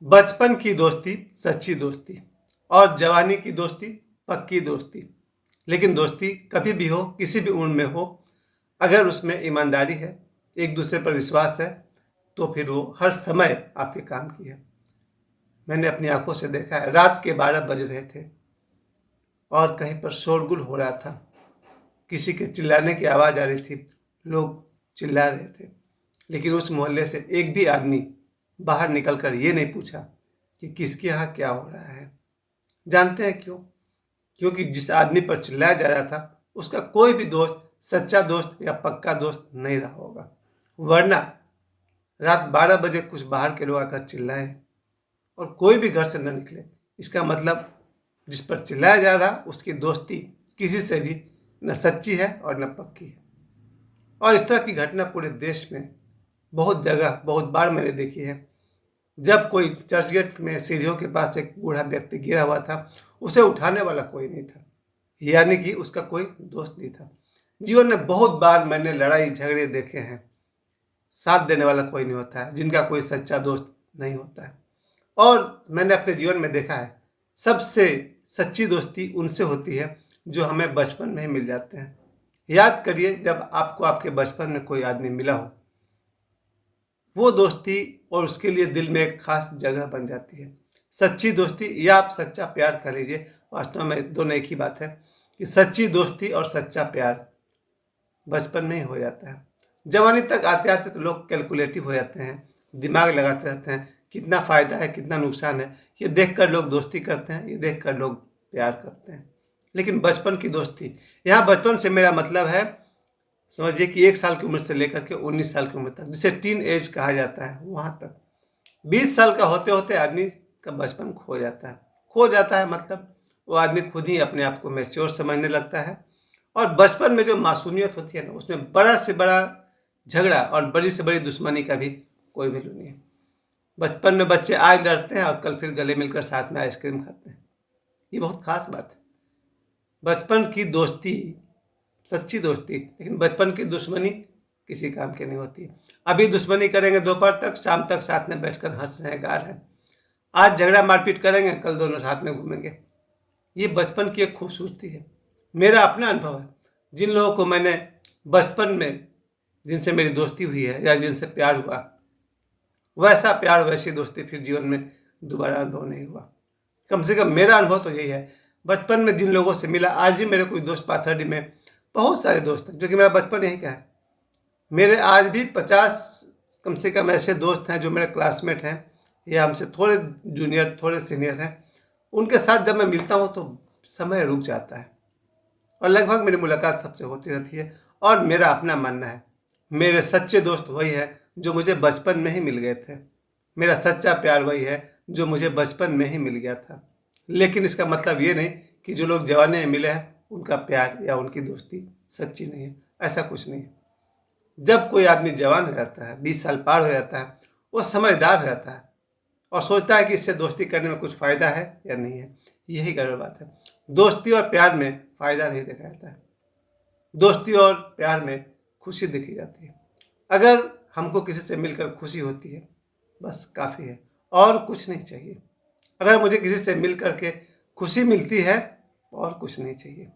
बचपन की दोस्ती सच्ची दोस्ती और जवानी की दोस्ती पक्की दोस्ती। लेकिन दोस्ती कभी भी हो, किसी भी उम्र में हो, अगर उसमें ईमानदारी है, एक दूसरे पर विश्वास है, तो फिर वो हर समय आपके काम की है। मैंने अपनी आंखों से देखा है, रात के 12 बज रहे थे और कहीं पर शोरगुल हो रहा था, किसी के चिल्लाने की आवाज़ आ रही थी, लोग चिल्ला रहे थे। लेकिन उस मोहल्ले से एक भी आदमी बाहर निकलकर ये नहीं पूछा कि किसके यहाँ क्या हो रहा है। जानते हैं क्यों? क्योंकि जिस आदमी पर चिल्लाया जा रहा था उसका कोई भी दोस्त, सच्चा दोस्त या पक्का दोस्त नहीं रहा होगा। वरना रात 12 बजे कुछ बाहर के लोग आकर चिल्लाए और कोई भी घर से न निकले, इसका मतलब जिस पर चिल्लाया जा रहा उसकी दोस्ती किसी से भी न सच्ची है और न पक्की है। और इस तरह की घटना पूरे देश में बहुत जगह, बहुत बार मैंने देखी है। जब कोई चर्चगेट में सीढ़ियों के पास एक बूढ़ा व्यक्ति गिरा हुआ था, उसे उठाने वाला कोई नहीं था, यानी कि उसका कोई दोस्त नहीं था। जीवन में बहुत बार मैंने लड़ाई झगड़े देखे हैं, साथ देने वाला कोई नहीं होता है, जिनका कोई सच्चा दोस्त नहीं होता है। और मैंने अपने जीवन में देखा है, सबसे सच्ची दोस्ती उनसे होती है जो हमें बचपन में ही मिल जाते हैं। याद करिए, जब आपको आपके बचपन में कोई आदमी मिला हो, वो दोस्ती और उसके लिए दिल में एक खास जगह बन जाती है। सच्ची दोस्ती या आप सच्चा प्यार कह लीजिए, वास्तव में दोनों एक ही बात है कि सच्ची दोस्ती और सच्चा प्यार बचपन में ही हो जाता है। जवानी तक आते आते तो लोग कैलकुलेटिव हो जाते हैं, दिमाग लगाते रहते हैं, कितना फ़ायदा है कितना नुकसान है, ये देखकर लोग दोस्ती करते हैं, ये देखकर लोग प्यार करते हैं। लेकिन बचपन की दोस्ती, यहाँ बचपन से मेरा मतलब है, समझिए कि 1 साल की उम्र से लेकर के 19 साल की उम्र तक, जिसे टीन एज कहा जाता है, वहाँ तक 20 साल का होते होते आदमी का बचपन खो जाता है। खो जाता है मतलब वो आदमी खुद ही अपने आप को मैच्योर समझने लगता है। और बचपन में जो मासूमियत होती है ना, उसमें बड़ा से बड़ा झगड़ा और बड़ी से बड़ी दुश्मनी का भी कोई वैल्यू नहीं है। बचपन में बच्चे आज लड़ते हैं और कल फिर गले मिलकर साथ में आइसक्रीम खाते हैं। ये बहुत खास बात है। बचपन की दोस्ती सच्ची दोस्ती, लेकिन बचपन की दुश्मनी किसी काम की नहीं होती। अभी दुश्मनी करेंगे दोपहर तक, शाम तक साथ में बैठकर हंस रहे हैं, गा रहे हैं। आज झगड़ा मारपीट करेंगे, कल दोनों साथ में घूमेंगे। ये बचपन की एक खूबसूरती है। मेरा अपना अनुभव है, जिन लोगों को मैंने बचपन में, जिनसे मेरी दोस्ती हुई है या जिनसे प्यार हुआ, वैसा प्यार वैसी दोस्ती फिर जीवन में दोबारा अनुभव नहीं हुआ। कम से कम मेरा अनुभव तो यही है। बचपन में जिन लोगों से मिला, आज भी मेरे कुछ दोस्त पाथरडी में बहुत सारे दोस्त हैं, जो कि मेरा बचपन यही का है। मेरे आज भी 50 कम से कम ऐसे दोस्त हैं जो मेरे क्लासमेट हैं या हमसे थोड़े जूनियर, थोड़े सीनियर हैं। उनके साथ जब मैं मिलता हूँ तो समय रुक जाता है और लगभग मेरी मुलाकात सबसे होती रहती है। और मेरा अपना मानना है, मेरे सच्चे दोस्त वही है जो मुझे बचपन में ही मिल गए थे। मेरा सच्चा प्यार वही है जो मुझे बचपन में ही मिल गया था। लेकिन इसका मतलब ये नहीं कि जो लोग जवानी में मिले हैं उनका प्यार या उनकी दोस्ती सच्ची नहीं है। ऐसा कुछ नहीं है। जब कोई आदमी जवान हो जाता है, 20 साल पार हो जाता है, वो समझदार हो जाता है और सोचता है कि इससे दोस्ती करने में कुछ फ़ायदा है या नहीं है। यही गड़बड़ बात है। दोस्ती और प्यार में फ़ायदा नहीं देखा जाता है, दोस्ती और प्यार में खुशी देखी जाती है। अगर हमको किसी से मिलकर खुशी होती है, बस काफ़ी है, और कुछ नहीं चाहिए। अगर मुझे किसी से मिल कर के खुशी मिलती है, और कुछ नहीं चाहिए।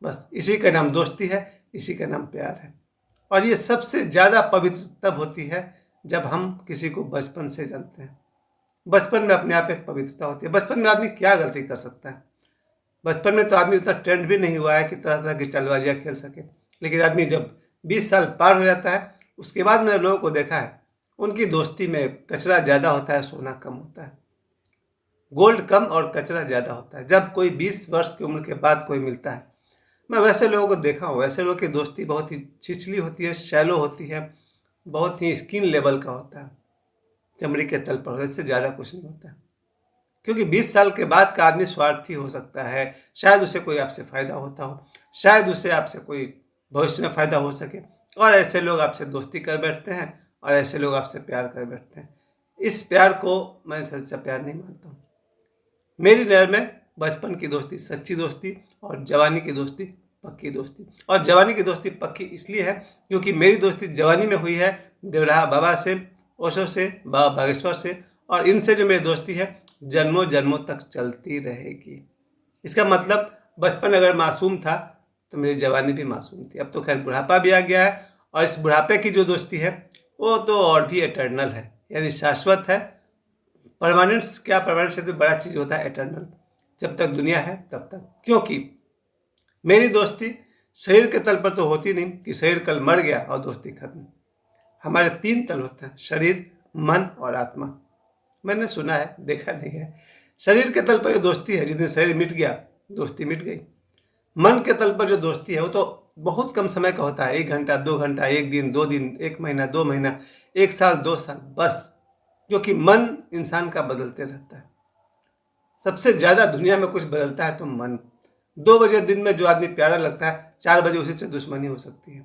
बस इसी का नाम दोस्ती है, इसी का नाम प्यार है। और ये सबसे ज़्यादा पवित्र तब होती है जब हम किसी को बचपन से जानते हैं। बचपन में अपने आप एक पवित्रता होती है। बचपन में आदमी क्या गलती कर सकता है? बचपन में तो आदमी उतना ट्रेंड भी नहीं हुआ है कि तरह तरह की चालबाजियाँ खेल सके। लेकिन आदमी जब 20 साल पार हो जाता है, उसके बाद मैंने लोगों को देखा है, उनकी दोस्ती में कचरा ज़्यादा होता है, सोना कम होता है। गोल्ड कम और कचरा ज़्यादा होता है। जब कोई 20 वर्ष की उम्र के बाद कोई मिलता है, मैं वैसे लोगों को देखा हूँ, वैसे लोगों की दोस्ती बहुत ही छिछली होती है, शैलो होती है, बहुत ही स्किन लेवल का होता है, चमड़ी के तल पर, इससे ज़्यादा कुछ नहीं होता है। क्योंकि 20 साल के बाद का आदमी स्वार्थी हो सकता है, शायद उसे कोई आपसे फ़ायदा होता हो, शायद उसे आपसे कोई भविष्य में फ़ायदा हो सके, और ऐसे लोग आपसे दोस्ती कर बैठते हैं और ऐसे लोग आपसे प्यार कर बैठते हैं। इस प्यार को मैं सच्चा प्यार नहीं मानता हूँ। मेरी नज़र में बचपन की दोस्ती सच्ची दोस्ती और जवानी की दोस्ती पक्की दोस्ती। और जवानी की दोस्ती पक्की इसलिए है क्योंकि मेरी दोस्ती जवानी में हुई है देवराहा बाबा से, ओशो से, बाबा बागेश्वर से और इनसे जो मेरी दोस्ती है जन्मों जन्मों तक चलती रहेगी। इसका मतलब बचपन अगर मासूम था तो मेरी जवानी भी मासूम थी। अब तो खैर बुढ़ापा भी आ गया है, और इस बुढ़ापे की जो दोस्ती है वो तो और भी एटर्नल है, यानी शाश्वत है। परमानेंट क्या, परमानेंट से तो बड़ा चीज़ होता है एटर्नल, जब तक दुनिया है तब तक। क्योंकि मेरी दोस्ती शरीर के तल पर तो होती नहीं कि शरीर कल मर गया और दोस्ती खत्म। हमारे 3 तल होते हैं, शरीर, मन और आत्मा। मैंने सुना है, देखा नहीं है। शरीर के तल पर जो दोस्ती है, जिस दिन शरीर मिट गया दोस्ती मिट गई। मन के तल पर जो दोस्ती है वो तो बहुत कम समय का होता है, 1 घंटा 2 घंटा, 1 दिन 2 दिन, 1 महीना 2 महीना, 1 साल 2 साल, बस। क्योंकि मन इंसान का बदलते रहता है। सबसे ज़्यादा दुनिया में कुछ बदलता है तो मन। 2 बजे दिन में जो आदमी प्यारा लगता है, 4 बजे उसी से दुश्मनी हो सकती है।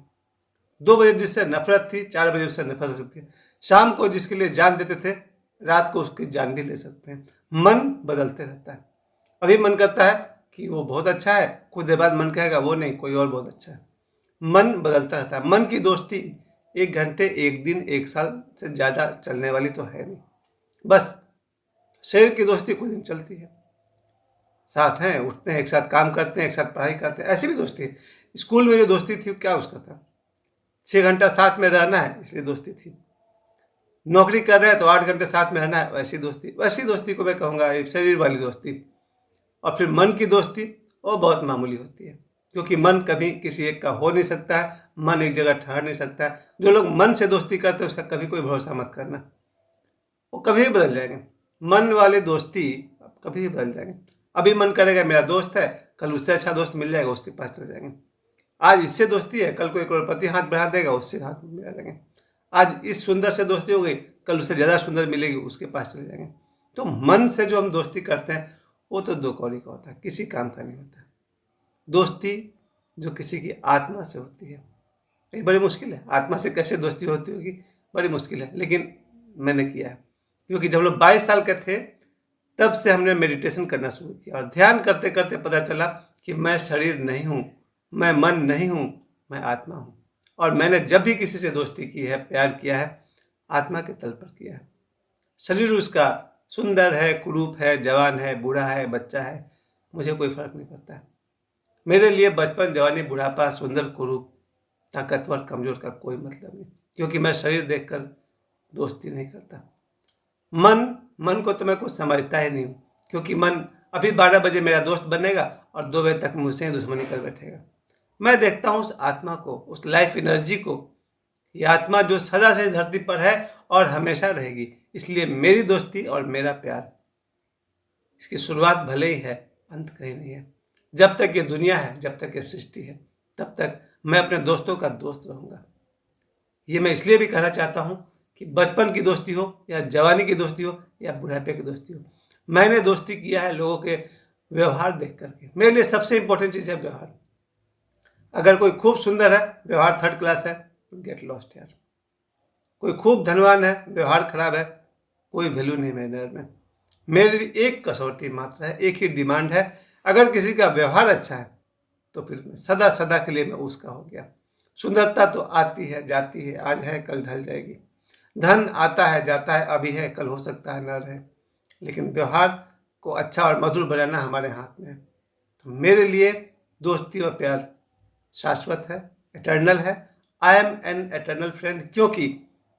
2 बजे जिससे नफरत थी, 4 बजे उससे नफरत हो सकती है। शाम को जिसके लिए जान देते थे, रात को उसकी जान भी ले सकते हैं। मन बदलते रहता है। अभी मन करता है कि वो बहुत अच्छा है, कुछ देर बाद मन कहेगा वो नहीं, कोई और बहुत अच्छा है। मन बदलता रहता है। मन की दोस्ती 1 घंटे, 1 दिन, 1 साल से ज़्यादा चलने वाली तो है नहीं। बस शरीर की दोस्ती कुछ दिन चलती है, साथ हैं, उठते हैं, एक साथ काम करते हैं, एक साथ पढ़ाई करते हैं, ऐसी भी दोस्ती है। स्कूल में जो दोस्ती थी क्या उसका था, 6 घंटा साथ में रहना है इसलिए दोस्ती थी। नौकरी कर रहे हैं तो 8 घंटे साथ में रहना है, वैसी दोस्ती को मैं कहूँगा शरीर वाली दोस्ती। और फिर मन की दोस्ती वो बहुत मामूली होती है, क्योंकि मन कभी किसी एक का हो नहीं सकता है। मन एक जगह ठहर नहीं सकता है। जो लोग मन से दोस्ती करते हैं उसका कभी कोई भरोसा मत करना, वो कभी भी बदल जाएंगे। मन वाले दोस्ती कभी भी बदल जाएंगे। अभी मन करेगा मेरा दोस्त है, कल उससे अच्छा दोस्त मिल जाएगा, उसके पास चले जाएंगे। आज इससे दोस्ती है, कल कोई करोड़पति हाथ बढ़ा देगा, उससे हाथ मिला लेंगे। आज इस सुंदर से दोस्ती हो गई, कल उससे ज़्यादा सुंदर मिलेगी, उसके पास चले जाएंगे। तो मन से जो हम दोस्ती करते हैं वो तो 2 कौड़ी का होता है, किसी काम का नहीं होता। दोस्ती जो किसी की आत्मा से होती है, ये बड़ी मुश्किल है। आत्मा से कैसे दोस्ती होती होगी, बड़ी मुश्किल है, लेकिन मैंने किया है। क्योंकि जब लोग 22 साल के थे तब से हमने मेडिटेशन करना शुरू किया, और ध्यान करते करते पता चला कि मैं शरीर नहीं हूँ, मैं मन नहीं हूँ, मैं आत्मा हूँ। और मैंने जब भी किसी से दोस्ती की है, प्यार किया है, आत्मा के तल पर किया है। शरीर उसका सुंदर है, कुरूप है, जवान है, बूढ़ा है, बच्चा है, मुझे कोई फर्क नहीं पड़ता है। मेरे लिए बचपन, जवानी, बुढ़ापा, सुंदर, कुरूप, ताकतवर, कमजोर का कोई मतलब नहीं, क्योंकि मैं शरीर देखकर दोस्ती नहीं करता। मन को तो मैं कुछ समझता ही नहीं हूँ, क्योंकि मन अभी 12 बजे मेरा दोस्त बनेगा और 2 बजे तक मुझसे ही दुश्मनी कर बैठेगा। मैं देखता हूँ उस आत्मा को, उस लाइफ एनर्जी को। ये आत्मा जो सदा से धरती पर है और हमेशा रहेगी। इसलिए मेरी दोस्ती और मेरा प्यार, इसकी शुरुआत भले ही है, अंत कहीं नहीं है। जब तक ये दुनिया है, जब तक ये सृष्टि है, तब तक मैं अपने दोस्तों का दोस्त रहूँगा। ये मैं इसलिए भी कहना चाहता हूँ कि बचपन की दोस्ती हो या जवानी की दोस्ती हो या बुढ़ापे की दोस्ती हो, मैंने दोस्ती किया है लोगों के व्यवहार देख करके। मेरे लिए सबसे इंपॉर्टेंट चीज़ है व्यवहार। अगर कोई खूब सुंदर है, व्यवहार 3rd क्लास है, गेट लॉस्ट यार। कोई खूब धनवान है, व्यवहार खराब है, कोई वैल्यू नहीं मेरे नज़र में। मेरी एक कसौटी मात्र है, एक ही डिमांड है, अगर किसी का व्यवहार अच्छा है तो फिर सदा सदा के लिए मैं उसका हो गया। सुंदरता तो आती है जाती है, आज है कल ढल जाएगी। धन आता है जाता है, अभी है कल हो सकता है न रहे। लेकिन व्यवहार को अच्छा और मधुर बनाना हमारे हाथ में है। तो मेरे लिए दोस्ती और प्यार शाश्वत है, एटर्नल है। I am an eternal friend, क्योंकि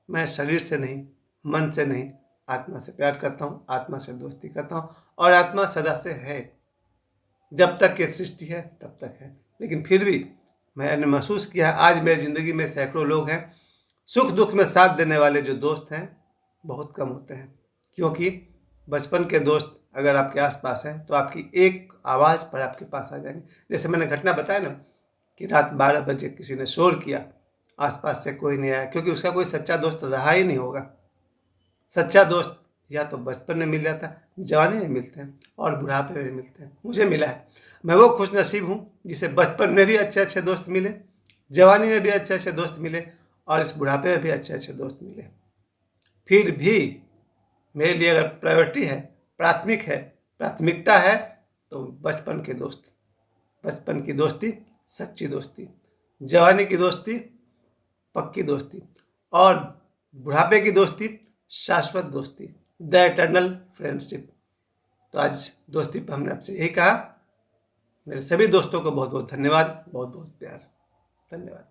मैं शरीर से नहीं, मन से नहीं, आत्मा से प्यार करता हूँ, आत्मा से दोस्ती करता हूँ, और आत्मा सदा से है। जब तक ये सृष्टि है तब तक है। लेकिन फिर भी मैंने महसूस किया है, आज मेरी ज़िंदगी में सैकड़ों लोग हैं, सुख दुख में साथ देने वाले जो दोस्त हैं बहुत कम होते हैं। क्योंकि बचपन के दोस्त अगर आपके आसपास हैं तो आपकी एक आवाज़ पर आपके पास आ जाएंगे। जैसे मैंने घटना बताया ना कि रात 12 बजे किसी ने शोर किया, आसपास से कोई नहीं आया, क्योंकि उसका कोई सच्चा दोस्त रहा ही नहीं होगा। सच्चा दोस्त या तो बचपन में मिल जाता है, जवानी में मिलते हैं और बुढ़ापे में मिलते हैं। मुझे मिला है। मैं वो खुश नसीब हूँ जिसे बचपन में भी अच्छे अच्छे दोस्त मिले, जवानी में भी अच्छे अच्छे दोस्त मिले, और इस बुढ़ापे में भी अच्छे अच्छे दोस्त मिले। फिर भी मेरे लिए अगर प्रायोरिटी है, प्राथमिक है, प्राथमिकता है, तो बचपन के दोस्त, बचपन की दोस्ती सच्ची दोस्ती, जवानी की दोस्ती पक्की दोस्ती, और बुढ़ापे की दोस्ती शाश्वत दोस्ती। The eternal friendship. तो आज दोस्ती पर हमने आपसे यही कहा। मेरे सभी दोस्तों को बहुत बहुत धन्यवाद, बहुत बहुत प्यार। धन्यवाद।